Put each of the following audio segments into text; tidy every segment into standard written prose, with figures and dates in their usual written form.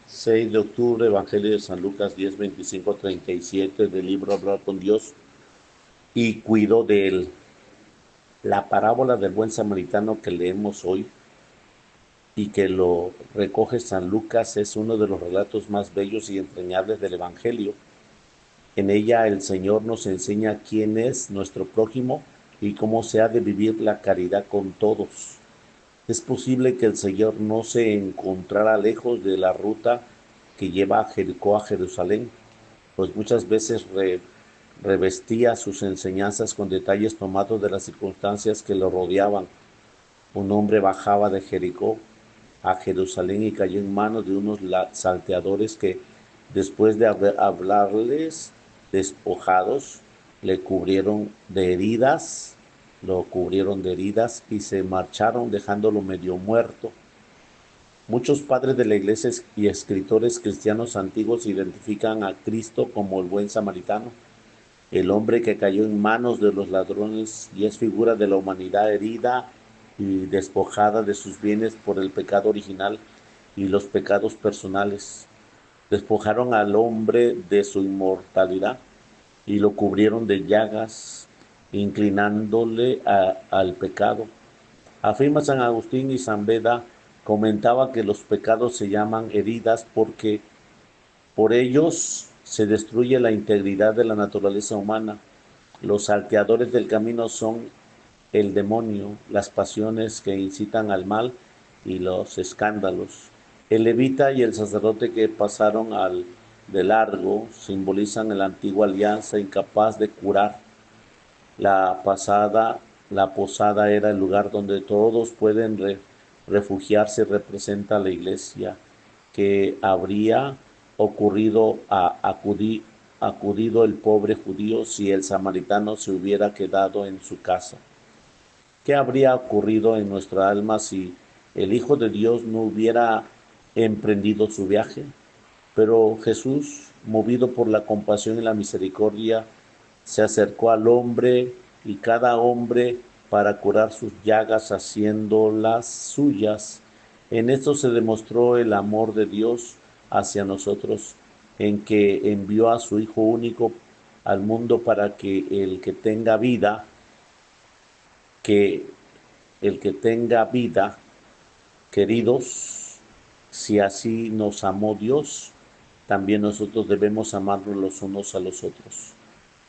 6 de octubre, Evangelio de San Lucas 10, 25, 37 del libro Hablar con Dios y cuidó de él. La parábola del buen samaritano que leemos hoy y que lo recoge San Lucas es uno de los relatos más bellos y entrañables del Evangelio. En ella el Señor nos enseña quién es nuestro prójimo y cómo se ha de vivir la caridad con todos. Es posible que el Señor no se encontrara lejos de la ruta que lleva a Jericó a Jerusalén, pues muchas veces revestía sus enseñanzas con detalles tomados de las circunstancias que lo rodeaban. Un hombre bajaba de Jericó a Jerusalén y cayó en manos de unos salteadores que, después de hablarles despojados, le cubrieron de heridas, lo cubrieron de heridas y se marcharon dejándolo medio muerto. Muchos padres de la iglesia y escritores cristianos antiguos identifican a Cristo como el buen samaritano, el hombre que cayó en manos de los ladrones y es figura de la humanidad herida y despojada de sus bienes por el pecado original y los pecados personales. Despojaron al hombre de su inmortalidad y lo cubrieron de llagas, inclinándole al pecado. Afirma San Agustín, y San Beda comentaba que los pecados se llaman heridas porque por ellos se destruye la integridad de la naturaleza humana. Los salteadores del camino son el demonio, las pasiones que incitan al mal y los escándalos. El levita y el sacerdote que pasaron de largo simbolizan la antigua alianza incapaz de curar. La pasada, la posada era el lugar donde todos pueden refugiarse, representa la iglesia, que habría ocurrido acudido el pobre judío si el samaritano se hubiera quedado en su casa. ¿Qué habría ocurrido en nuestra alma si el Hijo de Dios no hubiera emprendido su viaje? Pero Jesús, movido por la compasión y la misericordia, se acercó al hombre y cada hombre para curar sus llagas haciéndolas suyas. En esto se demostró el amor de Dios hacia nosotros, en que envió a su Hijo único al mundo para que el que tenga vida, queridos, si así nos amó Dios, también nosotros debemos amarnos los unos a los otros.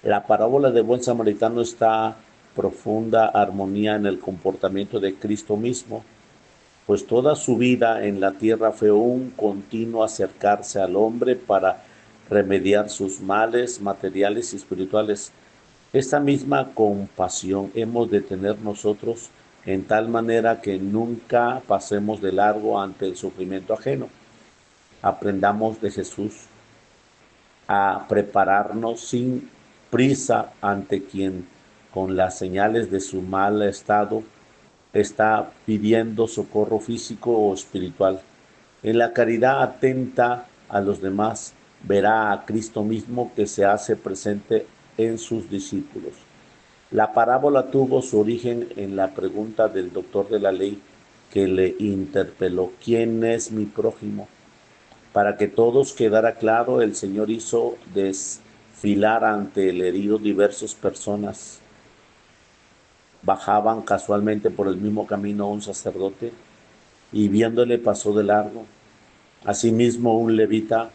La parábola del buen samaritano está profunda armonía en el comportamiento de Cristo mismo, pues toda su vida en la tierra fue un continuo acercarse al hombre para remediar sus males materiales y espirituales. Esta misma compasión hemos de tener nosotros en tal manera que nunca pasemos de largo ante el sufrimiento ajeno. Aprendamos de Jesús a prepararnos sin prisa ante quien, con las señales de su mal estado, está pidiendo socorro físico o espiritual. En la caridad atenta a los demás, verá a Cristo mismo que se hace presente en sus discípulos. La parábola tuvo su origen en la pregunta del doctor de la ley que le interpeló: ¿quién es mi prójimo? Para que todos quedara claro, el Señor hizo desfilar ante el herido diversas personas. Bajaban casualmente por el mismo camino un sacerdote y viéndole pasó de largo. Asimismo, un levita,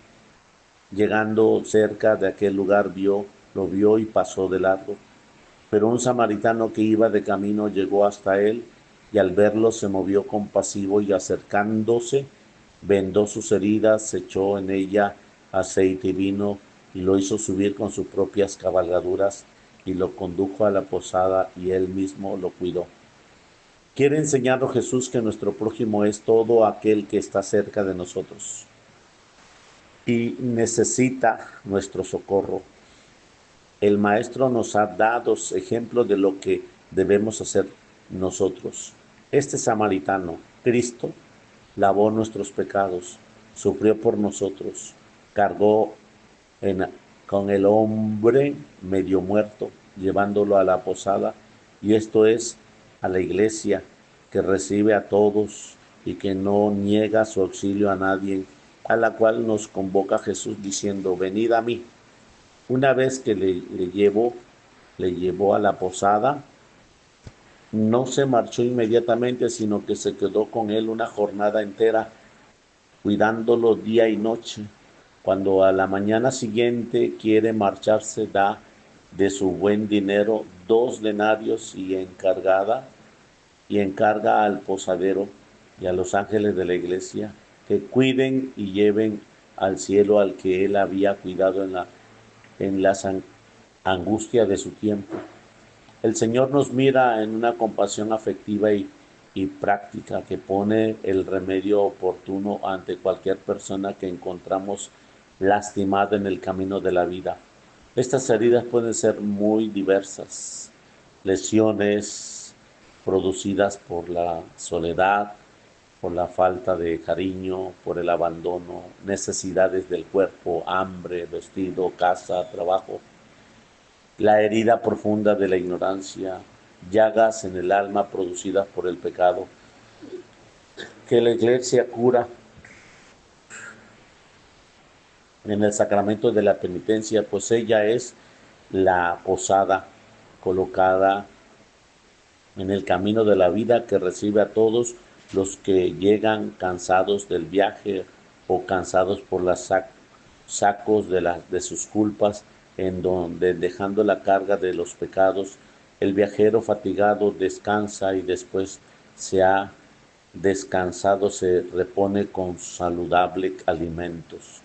llegando cerca de aquel lugar, lo vio y pasó de largo. Pero un samaritano que iba de camino llegó hasta él y al verlo se movió compasivo y acercándose, vendó sus heridas, echó en ella aceite y vino y lo hizo subir con sus propias cabalgaduras y lo condujo a la posada y él mismo lo cuidó. Quiere enseñarnos Jesús que nuestro prójimo es todo aquel que está cerca de nosotros y necesita nuestro socorro. El Maestro nos ha dado ejemplos de lo que debemos hacer nosotros. Este samaritano, Cristo, lavó nuestros pecados, sufrió por nosotros, cargó en, con el hombre medio muerto, llevándolo a la posada, y esto es a la iglesia que recibe a todos y que no niega su auxilio a nadie, a la cual nos convoca Jesús diciendo, venid a mí. Una vez que le llevó a la posada, no se marchó inmediatamente, sino que se quedó con él una jornada entera, cuidándolo día y noche. Cuando a la mañana siguiente quiere marcharse, da de su buen dinero 2 denarios y encarga al posadero y a los ángeles de la iglesia que cuiden y lleven al cielo al que él había cuidado en la angustia de su tiempo. El Señor nos mira en una compasión afectiva y práctica que pone el remedio oportuno ante cualquier persona que encontramos lastimada en el camino de la vida. Estas heridas pueden ser muy diversas: lesiones producidas por la soledad, por la falta de cariño, por el abandono, necesidades del cuerpo, hambre, vestido, casa, trabajo, la herida profunda de la ignorancia, llagas en el alma producidas por el pecado, que la iglesia cura en el sacramento de la penitencia, pues ella es la posada colocada en el camino de la vida que recibe a todos los que llegan cansados del viaje o cansados por los sacos de sus culpas, en donde dejando la carga de los pecados, el viajero fatigado descansa y después se ha descansado se repone con saludables alimentos.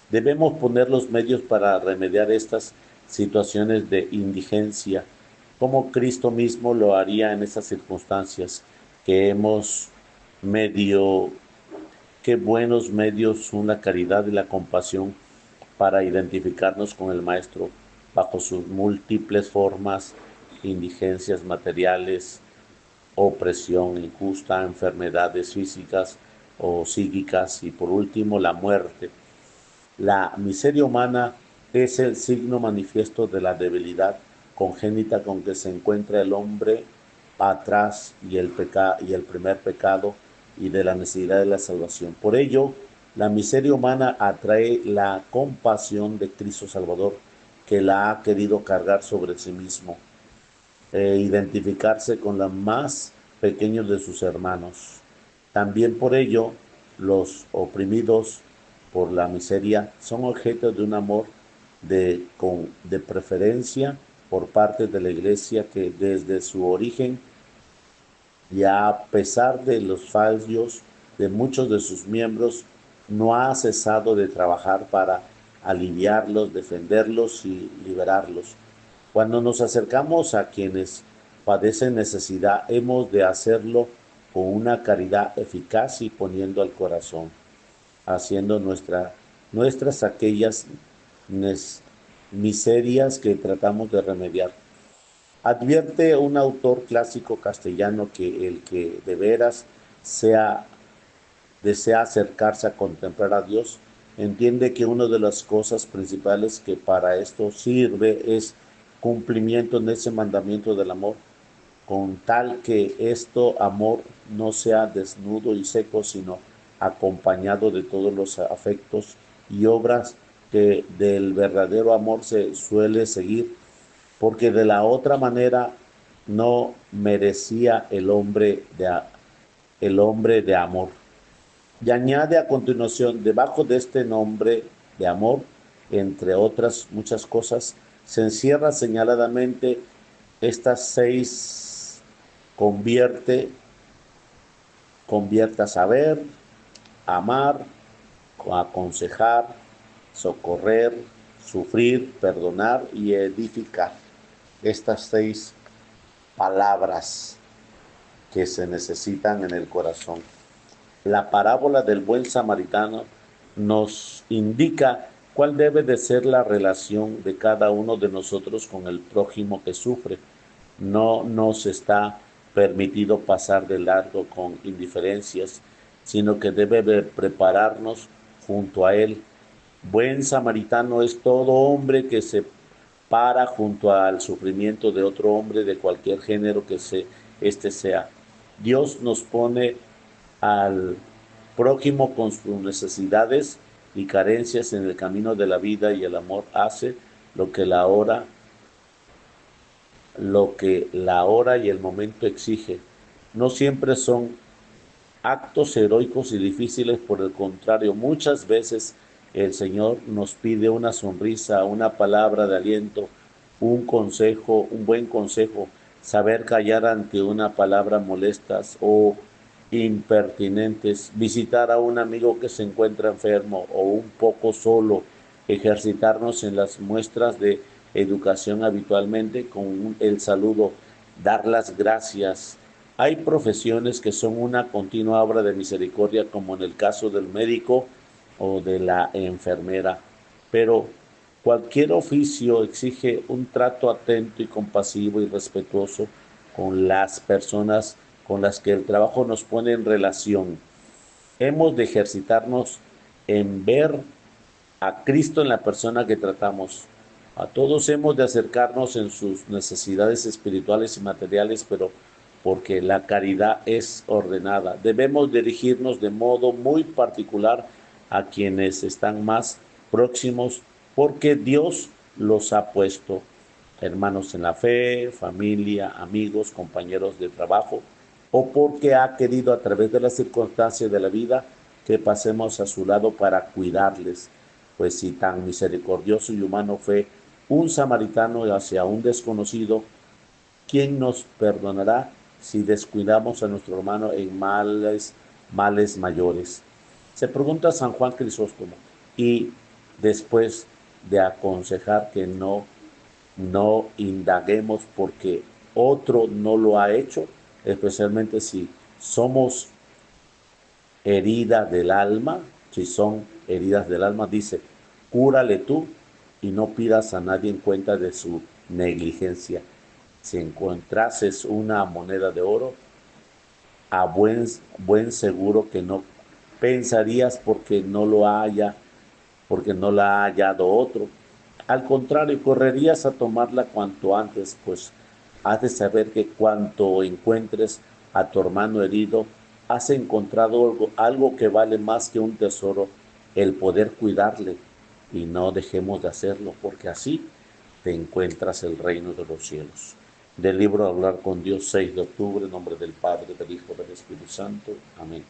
Debemos poner los medios para remediar estas situaciones de indigencia, como Cristo mismo lo haría en estas circunstancias, que hemos medio, qué buenos medios son la caridad y la compasión para identificarnos con el Maestro bajo sus múltiples formas: indigencias materiales, opresión injusta, enfermedades físicas o psíquicas y por último la muerte. La miseria humana es el signo manifiesto de la debilidad congénita con que se encuentra el hombre atrás y el primer pecado y de la necesidad de la salvación. Por ello, la miseria humana atrae la compasión de Cristo Salvador, que la ha querido cargar sobre sí mismo e identificarse con los más pequeños de sus hermanos. También por ello, los oprimidos por la miseria son objeto de un amor de preferencia por parte de la Iglesia, que desde su origen y a pesar de los fallos de muchos de sus miembros, no ha cesado de trabajar para aliviarlos, defenderlos y liberarlos. Cuando nos acercamos a quienes padecen necesidad, hemos de hacerlo con una caridad eficaz y poniendo al corazón, haciendo nuestras aquellas miserias que tratamos de remediar. Advierte un autor clásico castellano que el que de veras desea acercarse a contemplar a Dios, entiende que una de las cosas principales que para esto sirve es cumplimiento en ese mandamiento del amor, con tal que amor no sea desnudo y seco, sino acompañado de todos los afectos y obras que del verdadero amor se suele seguir, porque de la otra manera no merecía el hombre de amor. Y añade a continuación, debajo de este nombre de amor, entre otras muchas cosas, se encierra señaladamente estas 6: convierte a saber, amar, aconsejar, socorrer, sufrir, perdonar y edificar. Estas 6 palabras que se necesitan en el corazón. La parábola del buen samaritano nos indica cuál debe de ser la relación de cada uno de nosotros con el prójimo que sufre. No nos está permitido pasar de largo con indiferencias, sino que debe de prepararnos junto a él. Buen samaritano es todo hombre que se para junto al sufrimiento de otro hombre de cualquier género que este sea. Dios nos pone al prójimo con sus necesidades y carencias en el camino de la vida, y el amor hace lo que la hora y el momento exige. No siempre son actos heroicos y difíciles, por el contrario, muchas veces el Señor nos pide una sonrisa, una palabra de aliento, un consejo, un buen consejo, saber callar ante una palabra molestas o impertinentes, visitar a un amigo que se encuentra enfermo o un poco solo, ejercitarnos en las muestras de educación habitualmente con el saludo, dar las gracias. Hay profesiones que son una continua obra de misericordia, como en el caso del médico o de la enfermera, pero cualquier oficio exige un trato atento y compasivo y respetuoso con las personas con las que el trabajo nos pone en relación. Hemos de ejercitarnos en ver a Cristo en la persona que tratamos. A todos hemos de acercarnos en sus necesidades espirituales y materiales, pero porque la caridad es ordenada. Debemos dirigirnos de modo muy particular a quienes están más próximos, porque Dios los ha puesto: hermanos en la fe, familia, amigos, compañeros de trabajo, o porque ha querido, a través de las circunstancias de la vida, que pasemos a su lado para cuidarles. Pues si tan misericordioso y humano fue un samaritano hacia un desconocido, ¿quién nos perdonará si descuidamos a nuestro hermano en males mayores? Se pregunta San Juan Crisóstomo, y después de aconsejar que no indaguemos porque otro no lo ha hecho, especialmente si somos heridas del alma, si son heridas del alma, dice: cúrale tú y no pidas a nadie en cuenta de su negligencia. Si encontrases una moneda de oro, a buen seguro que no pensarías porque no la ha hallado otro. Al contrario, correrías a tomarla cuanto antes, pues has de saber que cuanto encuentres a tu hermano herido, has encontrado algo que vale más que un tesoro, el poder cuidarle. Y no dejemos de hacerlo, porque así te encuentras el reino de los cielos. Del libro Hablar con Dios, 6 de octubre, en nombre del Padre, del Hijo, del Espíritu Santo. Amén.